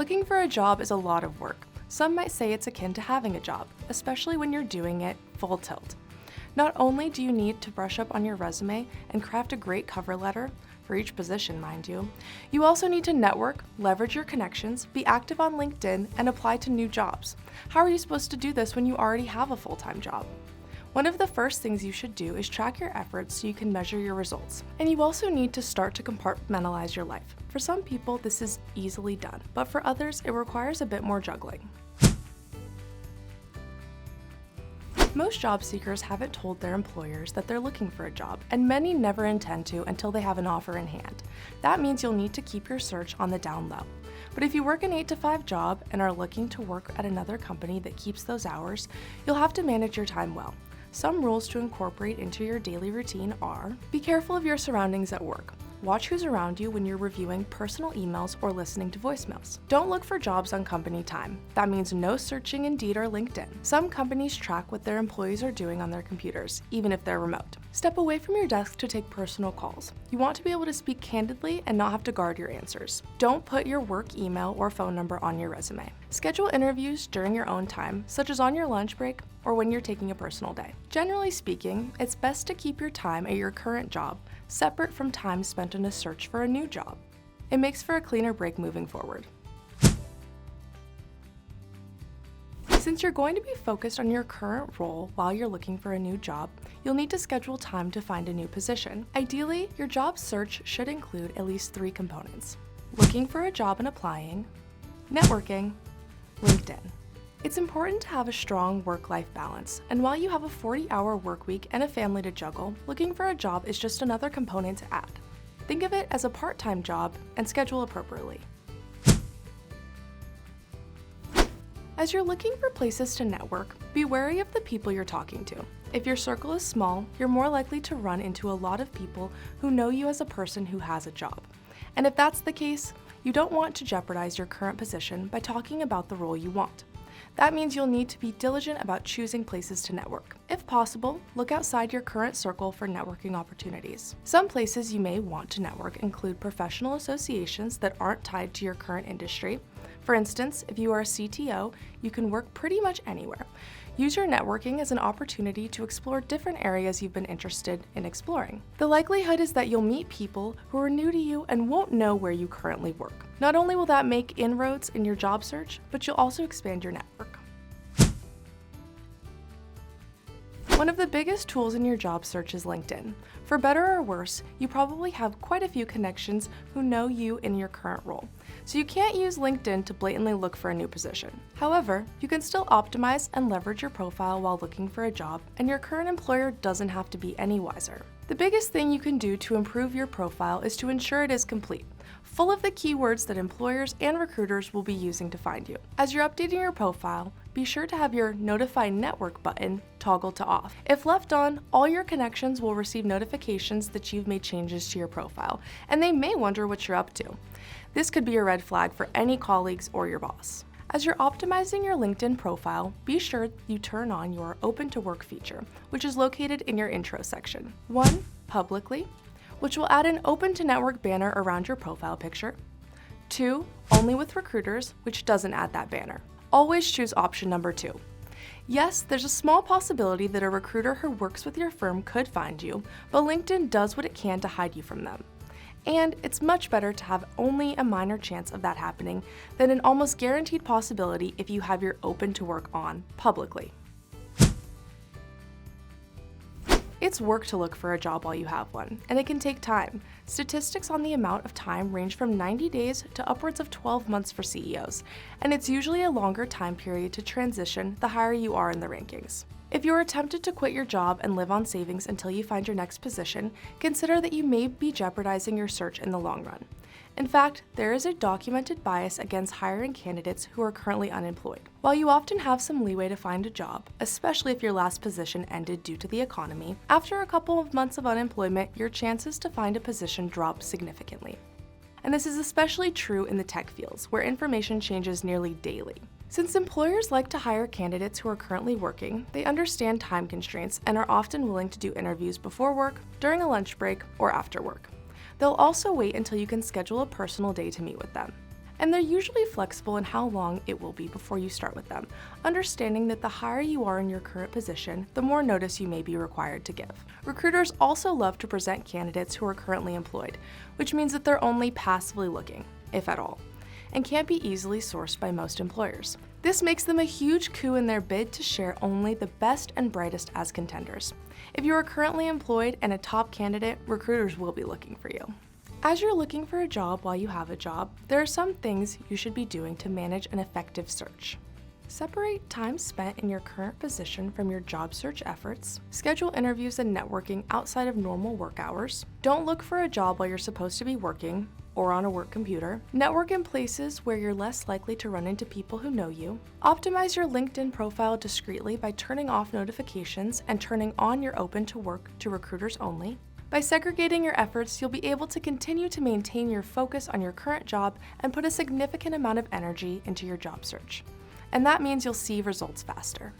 Looking for a job is a lot of work. Some might say it's akin to having a job, especially when you're doing it full tilt. Not only do you need to brush up on your resume and craft a great cover letter, for each position, mind you, you also need to network, leverage your connections, be active on LinkedIn, and apply to new jobs. How are you supposed to do this when you already have a full-time job? One of the first things you should do is track your efforts so you can measure your results. And you also need to start to compartmentalize your life. For some people, this is easily done, but for others, it requires a bit more juggling. Most job seekers haven't told their employers that they're looking for a job, and many never intend to until they have an offer in hand. That means you'll need to keep your search on the down low. But if you work an 8-to-5 job and are looking to work at another company that keeps those hours, you'll have to manage your time well. Some rules to incorporate into your daily routine are: be careful of your surroundings at work. Watch who's around you when you're reviewing personal emails or listening to voicemails. Don't look for jobs on company time. That means no searching Indeed or LinkedIn. Some companies track what their employees are doing on their computers, even if they're remote. Step away from your desk to take personal calls. You want to be able to speak candidly and not have to guard your answers. Don't put your work email or phone number on your resume. Schedule interviews during your own time, such as on your lunch break or when you're taking a personal day. Generally speaking, it's best to keep your time at your current job separate from time spent in a search for a new job. It makes for a cleaner break moving forward. Since you're going to be focused on your current role while you're looking for a new job, you'll need to schedule time to find a new position. Ideally, your job search should include at least 3 components: looking for a job and applying, networking, LinkedIn. It's important to have a strong work-life balance, and while you have a 40-hour work week and a family to juggle, looking for a job is just another component to add. Think of it as a part-time job and schedule appropriately. As you're looking for places to network, be wary of the people you're talking to. If your circle is small, you're more likely to run into a lot of people who know you as a person who has a job. And if that's the case, you don't want to jeopardize your current position by talking about the role you want. That means you'll need to be diligent about choosing places to network. If possible, look outside your current circle for networking opportunities. Some places you may want to network include professional associations that aren't tied to your current industry. For instance, if you are a CTO, you can work pretty much anywhere. Use your networking as an opportunity to explore different areas you've been interested in exploring. The likelihood is that you'll meet people who are new to you and won't know where you currently work. Not only will that make inroads in your job search, but you'll also expand your network. One of the biggest tools in your job search is LinkedIn. For better or worse, you probably have quite a few connections who know you in your current role, so you can't use LinkedIn to blatantly look for a new position. However, you can still optimize and leverage your profile while looking for a job, and your current employer doesn't have to be any wiser. The biggest thing you can do to improve your profile is to ensure it is complete, full of the keywords that employers and recruiters will be using to find you. As you're updating your profile, be sure to have your Notify Network button toggled to off. If left on, all your connections will receive notifications that you've made changes to your profile, and they may wonder what you're up to. This could be a red flag for any colleagues or your boss. As you're optimizing your LinkedIn profile, be sure you turn on your Open to Work feature, which is located in your intro section. 1. Publicly, which will add an Open to Network banner around your profile picture. 2. Only with recruiters, which doesn't add that banner. Always choose option number 2. Yes, there's a small possibility that a recruiter who works with your firm could find you, but LinkedIn does what it can to hide you from them. And it's much better to have only a minor chance of that happening than an almost guaranteed possibility if you have your Open to Work on publicly. It's work to look for a job while you have one, and it can take time. Statistics on the amount of time range from 90 days to upwards of 12 months for CEOs, and it's usually a longer time period to transition the higher you are in the rankings. If you are tempted to quit your job and live on savings until you find your next position, consider that you may be jeopardizing your search in the long run. In fact, there is a documented bias against hiring candidates who are currently unemployed. While you often have some leeway to find a job, especially if your last position ended due to the economy, after a couple of months of unemployment, your chances to find a position drop significantly. And this is especially true in the tech fields, where information changes nearly daily. Since employers like to hire candidates who are currently working, they understand time constraints and are often willing to do interviews before work, during a lunch break, or after work. They'll also wait until you can schedule a personal day to meet with them. And they're usually flexible in how long it will be before you start with them, understanding that the higher you are in your current position, the more notice you may be required to give. Recruiters also love to present candidates who are currently employed, which means that they're only passively looking, if at all, and can't be easily sourced by most employers. This makes them a huge coup in their bid to share only the best and brightest as contenders. If you are currently employed and a top candidate, recruiters will be looking for you. As you're looking for a job while you have a job, there are some things you should be doing to manage an effective search. Separate time spent in your current position from your job search efforts. Schedule interviews and networking outside of normal work hours. Don't look for a job while you're supposed to be working or on a work computer. Network in places where you're less likely to run into people who know you. Optimize your LinkedIn profile discreetly by turning off notifications and turning on your open to work to recruiters only. By segregating your efforts, you'll be able to continue to maintain your focus on your current job and put a significant amount of energy into your job search. And that means you'll see results faster.